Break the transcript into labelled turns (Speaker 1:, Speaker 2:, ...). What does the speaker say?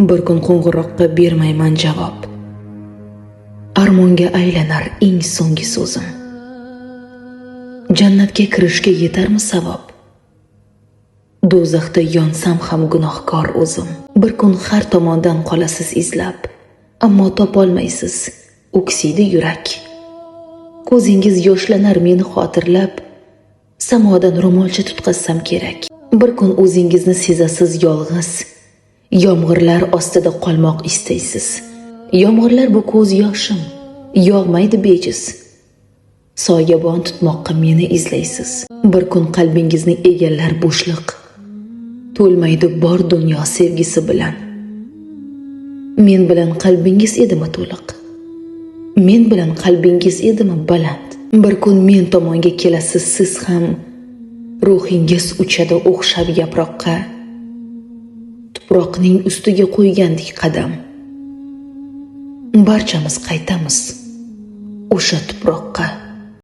Speaker 1: Bir kun qo'ng'iroqqa bermayman javob. Armonga aylanar eng so'nggi so'zim. Jannatga kirishga yetarmi savob? Do'zaxda yonsam ham gunohkor o'zim. Bir kun har tomondan qolasiz izlab, ammo topolmaysiz, o'ksiydi yurak. Ko'zingiz yoshlanar meni xotirlab, samodan ro'molcha tutqazsam kerak. Bir kun o'zingizni sezasiz yolg'iz, yomg'irlar ostida qolmoq istaysiz. Yomg'irlar bu ko'z yoshim, yog'maydi bejiz. Soyabon tutmoqqa meni izlaysiz. Bir kun qalbingizni egallar bo'shliq, to'lmaydi bor dunyo sevgisi bilan. Men bilan qalbingiz edimi to'liq? Men bilan qalbingiz edimi baland? Bir kun men tomonga kelasiz siz ham, ruhingiz uchadi o'xshab yaproqqa. Tuproqning ustiga qo'ygandik qadam. Barchamiz qaytamiz o'sha tuproqqa.